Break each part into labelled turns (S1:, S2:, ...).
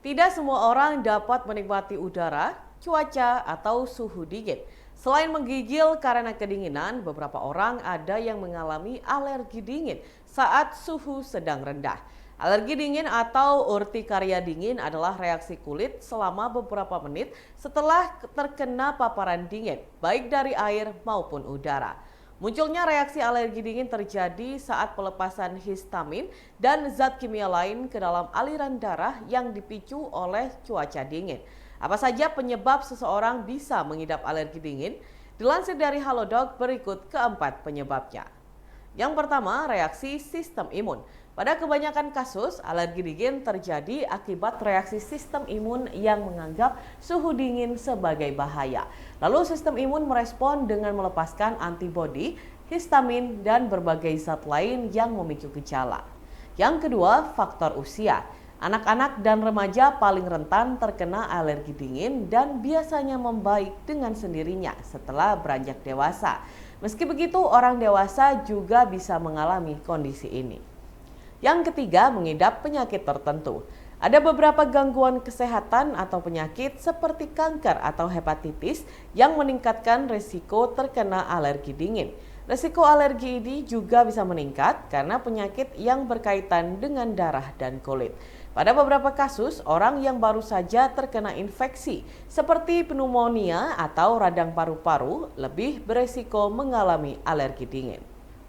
S1: Tidak semua orang dapat menikmati udara, cuaca, atau suhu dingin. Selain menggigil karena kedinginan, beberapa orang ada yang mengalami alergi dingin saat suhu sedang rendah. Alergi dingin atau urtikaria dingin adalah reaksi kulit selama beberapa menit setelah terkena paparan dingin, baik dari air maupun udara. Munculnya reaksi alergi dingin terjadi saat pelepasan histamin dan zat kimia lain ke dalam aliran darah yang dipicu oleh cuaca dingin. Apa saja penyebab seseorang bisa mengidap alergi dingin? Dilansir dari Halodoc, berikut keempat penyebabnya. Yang pertama, reaksi sistem imun. Pada kebanyakan kasus, alergi dingin terjadi akibat reaksi sistem imun yang menganggap suhu dingin sebagai bahaya. Lalu sistem imun merespon dengan melepaskan antibodi, histamin, dan berbagai zat lain yang memicu gejala. Yang kedua, faktor usia. Anak-anak dan remaja paling rentan terkena alergi dingin dan biasanya membaik dengan sendirinya setelah beranjak dewasa. Meski begitu, orang dewasa juga bisa mengalami kondisi ini. Yang ketiga, mengidap penyakit tertentu. Ada beberapa gangguan kesehatan atau penyakit seperti kanker atau hepatitis yang meningkatkan risiko terkena alergi dingin. Risiko alergi ini juga bisa meningkat karena penyakit yang berkaitan dengan darah dan kulit. Pada beberapa kasus, orang yang baru saja terkena infeksi seperti pneumonia atau radang paru-paru lebih beresiko mengalami alergi dingin.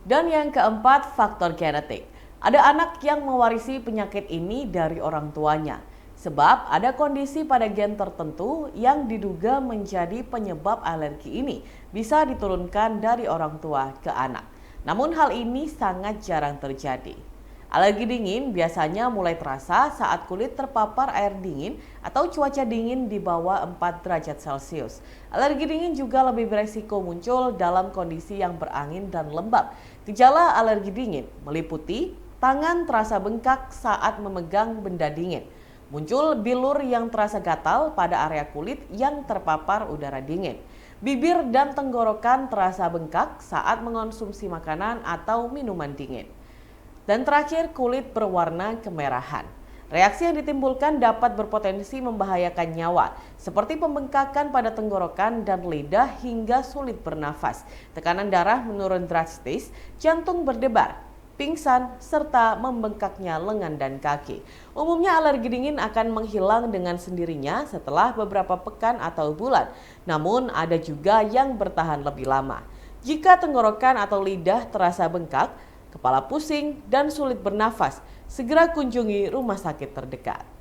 S1: Dan yang keempat, faktor genetik. Ada anak yang mewarisi penyakit ini dari orang tuanya. Sebab ada kondisi pada gen tertentu yang diduga menjadi penyebab alergi ini bisa diturunkan dari orang tua ke anak. Namun hal ini sangat jarang terjadi. Alergi dingin biasanya mulai terasa saat kulit terpapar air dingin atau cuaca dingin di bawah 4 derajat Celcius. Alergi dingin juga lebih beresiko muncul dalam kondisi yang berangin dan lembab. Gejala alergi dingin meliputi tangan terasa bengkak saat memegang benda dingin. Muncul bilur yang terasa gatal pada area kulit yang terpapar udara dingin. Bibir dan tenggorokan terasa bengkak saat mengonsumsi makanan atau minuman dingin. Dan terakhir, kulit berwarna kemerahan. Reaksi yang ditimbulkan dapat berpotensi membahayakan nyawa, seperti pembengkakan pada tenggorokan dan lidah hingga sulit bernafas. Tekanan darah menurun drastis, jantung berdebar, pingsan, serta membengkaknya lengan dan kaki. Umumnya alergi dingin akan menghilang dengan sendirinya setelah beberapa pekan atau bulan. Namun ada juga yang bertahan lebih lama. Jika tenggorokan atau lidah terasa bengkak, kepala pusing, dan sulit bernafas, segera kunjungi rumah sakit terdekat.